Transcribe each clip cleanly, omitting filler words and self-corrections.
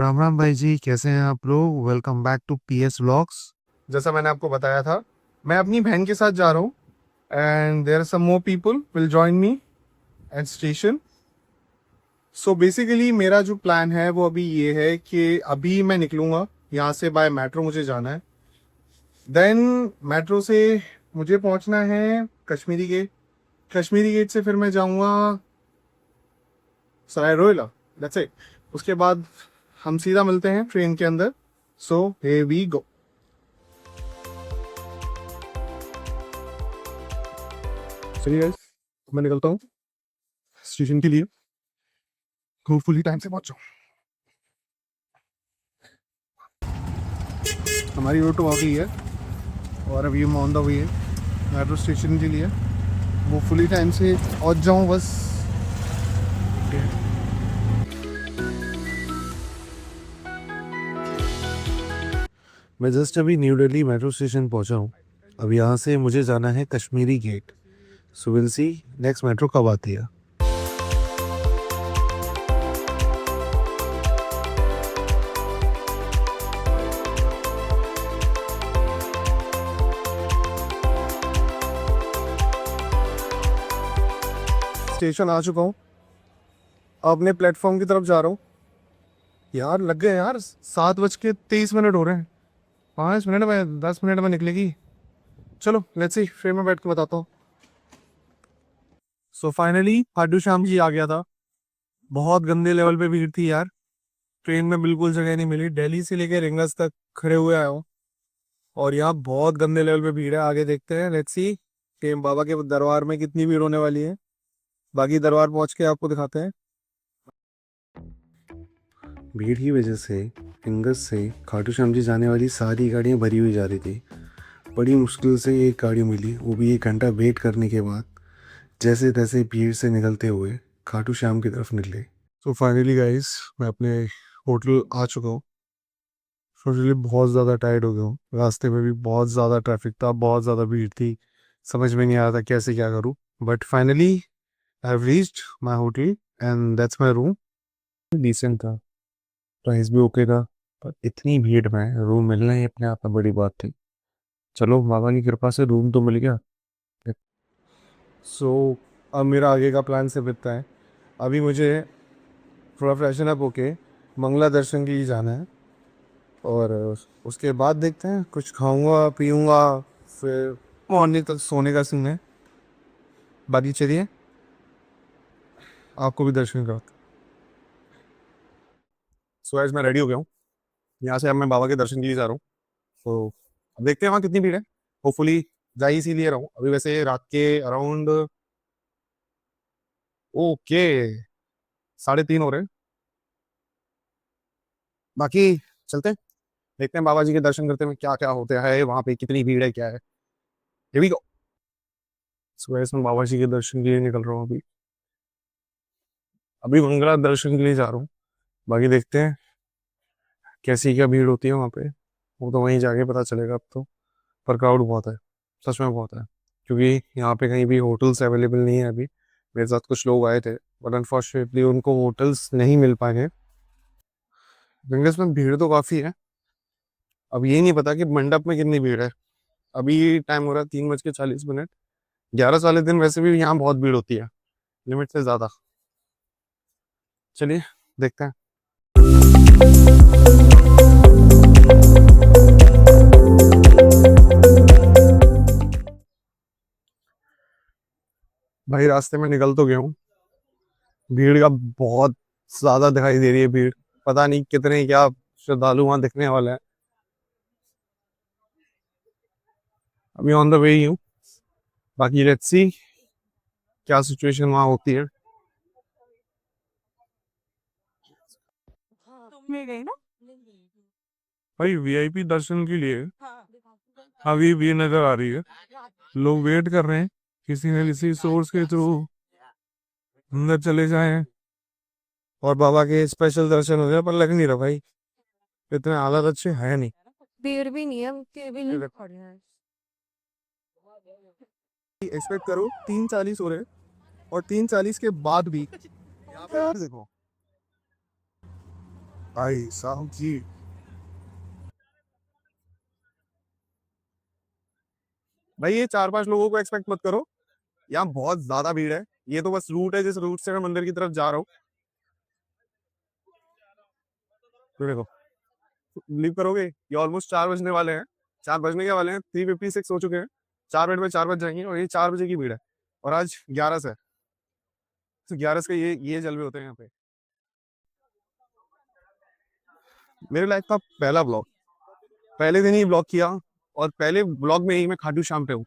राम राम भाई जी, कैसे हैं आप लोग। Welcome back to PS vlogs. जैसा मैंने आपको बताया था, मैं अपनी बहन के साथ जा रहा हूँ and there are some more people will join me at station. So basically मेरा जो प्लान है वो अभी ये है कि अभी मैं निकलूँगा यहाँ से, बाय मेट्रो मुझे जाना है। देन मेट्रो से मुझे पहुँचना है कश्मीरी गेट। कश्मीरी गेट से फिर मैं जाऊँगा सराय रोहिला। That's it. उसके बाद हम सीधा मिलते हैं ट्रेन के अंदर। सो here वी गो। चलिए गाइस, मैं निकलता हूँ स्टेशन के लिए। होपफुली टाइम से पहुंच जाऊँ। हमारी ऑटो आ गई है और अभी हम ऑन द वे है मेट्रो स्टेशन के लिए। होपफुली टाइम से पहुंच जाऊँ बस। मैं जस्ट अभी न्यू दिल्ली मेट्रो स्टेशन पहुंचा हूँ। अब यहाँ से मुझे जाना है Kashmiri Gate. So will see next metro कब आती है। स्टेशन आ चुका हूँ, अपने प्लेटफॉर्म की तरफ जा रहा हूँ। यार लग गए यार, 7:23 हो रहे हैं। 5 मिनट में 10 मिनट में निकलेगी। चलो लेट्स सी, ट्रेन में बैठ के बताता हूँ। सो फाइनली खाटू श्याम जी आ गया था। बहुत गंदे लेवल पे भीड़ थी यार। ट्रेन में बिल्कुल जगह नहीं मिली। दिल्ली से लेकर रिंगस तक खड़े हुए आया हूँ और यहाँ बहुत गंदे लेवल पे भीड़ है। आगे देखते हैं, लेट्स सी कि बाबा के दरबार में कितनी भीड़ होने वाली है। बाकी दरबार पहुंच के आपको दिखाते हैं। भीड़ की वजह से रिंगस से खाटू श्याम जी जाने वाली सारी गाड़ियाँ भरी हुई जा रही थी। बड़ी मुश्किल से एक गाड़ी मिली, वो भी 1 घंटा वेट करने के बाद। जैसे तैसे भीड़ से निकलते हुए खाटू श्याम की तरफ निकले। तो फाइनली गाइस, मैं अपने होटल आ चुका हूँ। सोचली बहुत ज़्यादा टायर्ड हो गया हूँ। रास्ते में भी बहुत ज़्यादा ट्रैफिक था, बहुत ज़्यादा भीड़ थी। समझ में नहीं आ रहा था कैसे क्या करूँ। But finally I have reached my hotel and that's my room. Decent था, प्राइस भी ओके था, पर इतनी भीड़ में रूम मिलना ही अपने आप में बड़ी बात थी। चलो बाबा की कृपा से रूम तो मिल गया। सो अब मेरा आगे का प्लान से बनता है। अभी मुझे थोड़ा फ्रेशन अप होके मंगला दर्शन के लिए जाना है और उसके बाद देखते हैं, कुछ खाऊंगा पीऊंगा, फिर मॉर्निंग तक सोने का सीन है। बाकी चलिए आपको भी दर्शन कराता हूँ। सो आज मैं रेडी हो गया हूँ। यहाँ से अब मैं बाबा के दर्शन के लिए जा रहा हूँ। तो अब देखते हैं वहाँ कितनी भीड़ है। होपफुली जा ही इसीलिए रहा हूँ। अभी वैसे रात के अराउंड ओके 3:30 हो रहे हैं। बाकी चलते हैं, देखते हैं बाबा जी के दर्शन करते हैं क्या क्या होते हैं, वहाँ पे कितनी भीड़ है क्या है। Here we go। सुबह से मैं बाबा जी के दर्शन के लिए निकल रहा हूँ। अभी अभी मंगला दर्शन के लिए जा रहा हूँ। बाकी देखते हैं कैसी क्या भीड़ होती है वहाँ पे, वो तो वहीं जाके पता चलेगा अब तो। पर क्राउड बहुत है, सच में बहुत है। क्योंकि यहाँ पे कहीं भी होटल्स अवेलेबल नहीं है अभी। मेरे साथ कुछ लोग आए थे बट अनफॉर्चुनेटली उनको होटल्स नहीं मिल पाए हैं। विंडोज में भीड़ तो काफ़ी है। अब ये नहीं पता कि मंडप में कितनी भीड़ है। अभी टाइम हो रहा है 3:40। 11 वाले दिन वैसे भी यहाँ बहुत भीड़ होती है, लिमिट से ज़्यादा। चलिए देखते हैं। भाई रास्ते में निकल तो गया हूँ। भीड़ का बहुत ज्यादा दिखाई दे रही है भीड़। पता नहीं कितने क्या श्रद्धालु वहां दिखने वाले हैं। अभी ऑन द वे ही हूँ। बाकी लेट्स सी क्या सिचुएशन वहां होती है। में गई ना। भाई वीआईपी दर्शन के लिए अभी भी नजर आ रही है। लोग वेट कर रहे हैं किसी न किसी सोर्स के थ्रू अंदर चले जाएं और बाबा के स्पेशल दर्शन हो जाए, पर लग नहीं रहा भाई इतने हालत अच्छे है नहीं। भीड़ भी नहीं है, के भी नहीं खड़े हैं। एक्सपेक्ट करो 3:40 हो रहे हैं और 3:40 के बाद भी यहाँ पे यार देखो भाई साहब जी, भाई ये 4-5 लोगों को एक्सपेक्ट मत करो, यहाँ बहुत ज्यादा भीड़ है। ये तो बस रूट है जिस रूट से मैं मंदिर की तरफ जा रहा हूँ। तो देखो, बिलीव करोगे ये ऑलमोस्ट 4 बजने वाले हैं, 4 बजने के वाले हैं, 3:56 हो चुके हैं, 4 मिनट में 4 बज जाएंगे और ये 4 बजे की भीड़ है। और आज 11 है, तो 11 के ये जलवे होते हैं यहाँ पे। मेरे लाइफ का पहला ब्लॉग, पहले दिन ही ब्लॉग किया और पहले ब्लॉग में ही मैं खाटू श्याम पे हूँ।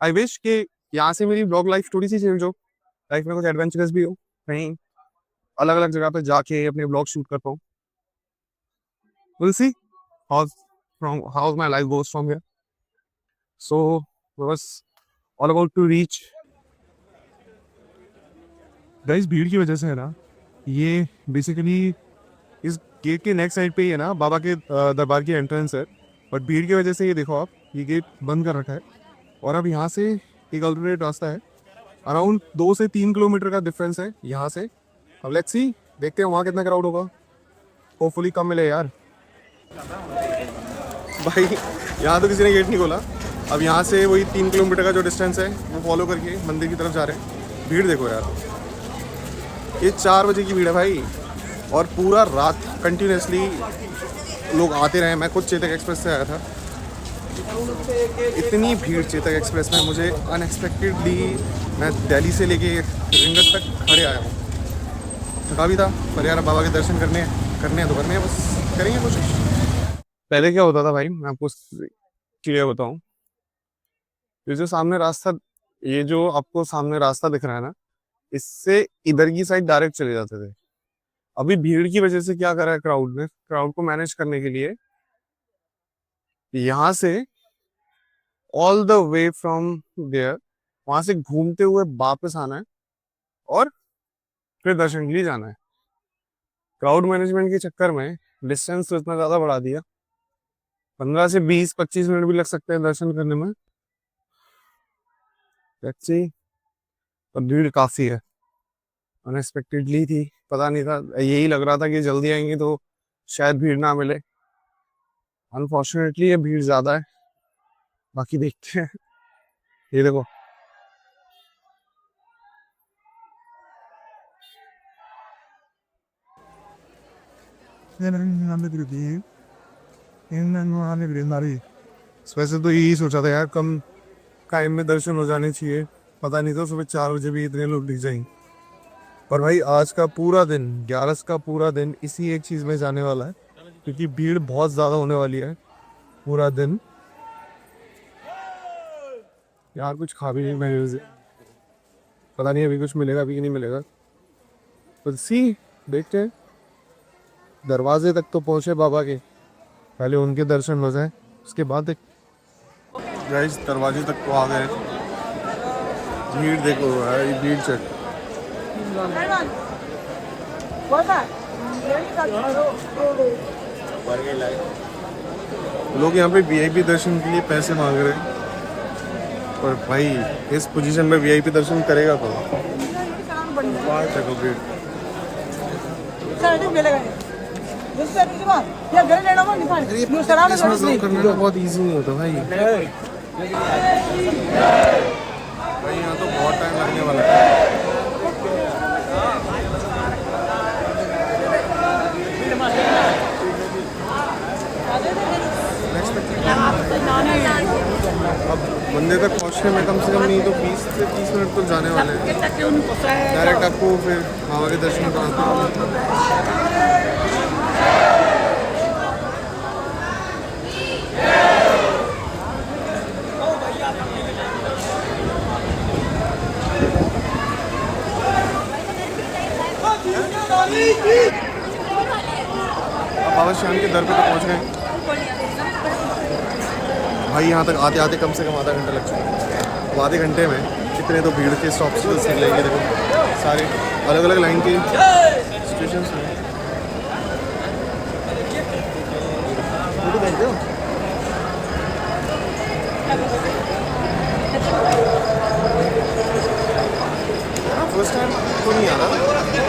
आई विश कि यहाँ से मेरी ब्लॉग लाइफ थोड़ी सी चेंज हो, लाइफ में कुछ एडवेंचरस भी हो, कहीं अलग अलग जगह पे जाके अपने ब्लॉग शूट कर पाऊँ। Will see how my life goes from here. So बस all about to reach. Guys भीड़ की वजह से है ना, ये बेसिकली इस गेट के नेक्स्ट साइड पे ही है ना बाबा के दरबार की एंट्रेंस है। बट भीड़ की वजह से ये देखो आप, ये गेट बंद कर रखा है और अब यहाँ से एक अल्टरनेट रास्ता है। अराउंड 2 से 3 किलोमीटर का डिफरेंस है यहाँ से। अब लेट्स सी, देखते हैं वहाँ कितना क्राउड होगा। होपफुली कम मिले यार। भाई यहाँ तो किसी ने गेट नहीं खोला। अब यहाँ से वही 3 किलोमीटर का जो डिस्टेंस है वो फॉलो करके मंदिर की तरफ जा रहे हैं। भीड़ देखो यार, ये 4 बजे की भीड़ है भाई, और पूरा रात कंटिन्यूसली लोग आते रहे। मैं खुद चेतक एक्सप्रेस से आया था, इतनी भीड़ चेतक एक्सप्रेस में मुझे अनएक्सपेक्टेडली, मैं दिल्ली से लेके रिंगत तक खड़े आया हूँ। थका भी था पर यार बाबा के दर्शन करने करने हैं तो करने हैं, बस करेंगे कोशिश। पहले क्या होता था भाई, मैं आपको क्लियर बताऊँ। ये जो सामने रास्ता, ये जो आपको सामने रास्ता दिख रहा है ना, इससे इधर की साइड डायरेक्ट चले जाते थे। अभी भीड़ की वजह से क्या करा है क्राउड ने, क्राउड को मैनेज करने के लिए यहाँ से all the way from there, वहां से घूमते हुए वापस आना है और फिर दर्शन के लिए जाना है। क्राउड मैनेजमेंट के चक्कर में डिस्टेंस तो इतना ज्यादा बढ़ा दिया, 15 से 20-25 मिनट भी लग सकते हैं दर्शन करने में। और भीड़ काफी है, अनएक्सपेक्टेडली थी, पता नहीं था। यही लग रहा था कि जल्दी आएंगे तो शायद भीड़ ना मिले। अनफॉर्चुनेटली ये भीड़ ज्यादा है, बाकी देखते हैं। ये देखो, वैसे तो यही सोचा था यार कम टाइम में दर्शन हो जाने चाहिए, पता नहीं था सुबह 4 बजे भी इतने लोग दिख जाएंगे। पर भाई आज का पूरा दिन, 11 का पूरा दिन इसी एक चीज में जाने वाला है, क्योंकि भीड़ बहुत ज्यादा होने वाली है पूरा दिन। यार कुछ खा भी नहीं मैंने उसे, पता नहीं अभी कुछ मिलेगा भी कि नहीं मिलेगा, तो सी देखते हैं। दरवाजे तक तो पहुंचे बाबा के, पहले उनके दर्शन हो जाए उसके बाद गाइस दरवाजे तक तो आ गए। भीड़ देखो यार, ये भीड़ चेक। लोग यहाँ पे वीआईपी दर्शन के लिए पैसे मांग रहे हैं, पर भाई इस पोजीशन में वीआईपी दर्शन करेगा तो देखो भीड़। इसमें करना बहुत इजी नहीं होता भाई, यहाँ तो बहुत टाइम लगने वाला है। अब मंदिर तक पहुँचने में कम से कम नहीं तो 20 से 30 मिनट तो जाने वाले हैं। डायरेक्ट आपको फिर बाबा के दर्शन कराते हैं। बाबा श्याम के दर पे तो पहुँच गए भाई। यहाँ तक आते आते कम से कम आधा घंटा लग चुका है। तो आधे घंटे में कितने तो भीड़ के स्टॉप्स मिलेंगे, देखो सारे अलग अलग लाइन के स्टेशन हैं। फर्स्ट टाइम तो नहीं आ रहा,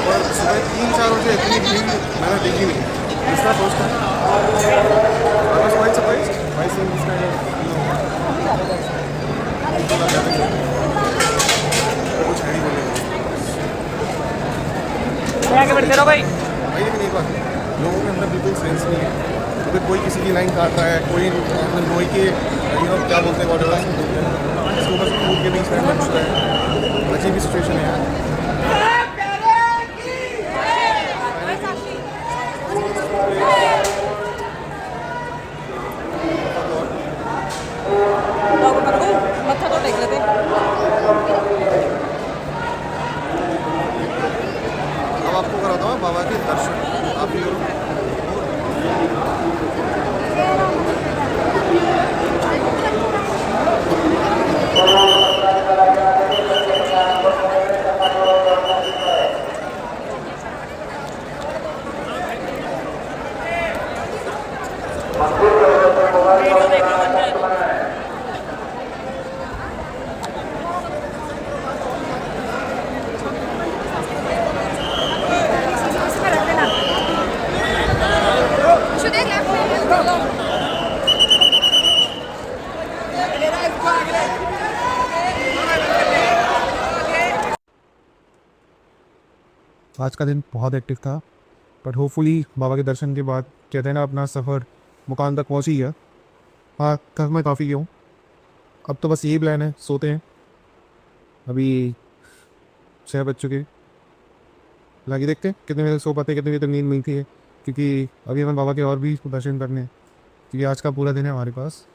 और सुबह 3-4 बजे इतनी भीड़ मैंने देखी नहीं। It's the first time. I was quite surprised by seeing this kind of, people are gathering here. कुछ है नहीं बोलने को। भाई लेकिन एक बात, लोगों के अंदर बिल्कुल सेंस नहीं है। अगर कोई किसी की लाइन काट रहा है, कोई नोई के क्या बोलते हैं, वॉटर बोलते हैं, इसके ऊपर से फूड के बीच में लंच रहा है। अजीब ही सिचुएशन है यार। मत्था तो टेक लेते। अब आपको कराता हूँ बाबा के दर्शन, आप भी करो। आज का दिन बहुत एक्टिव था, बट होपफुली बाबा के दर्शन के बाद कहते हैं ना, अपना सफ़र मुकाम तक पहुंच ही गया। हाँ, थक मैं काफ़ी गया हूँ। अब तो बस यही प्लान है, सोते हैं। अभी 6 बज चुके, हालांकि देखते हैं कितने बजे सो पाते हैं, कितने बजे तक नींद मिलती है, क्योंकि अभी हमें बाबा के और भी दर्शन करने हैं, क्योंकि आज का पूरा दिन है हमारे पास।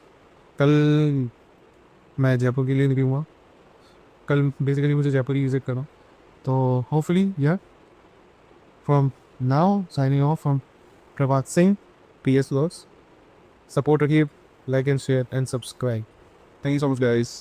कल मैं जयपुर के लिए निकलूँगा। कल बेसिकली मुझे जयपुर ही विज़िट करना, तो होपफुली या from now signing off from Pravat Singh, PS Vlogs. Support रखिए, like and share and subscribe. Thank you so much guys.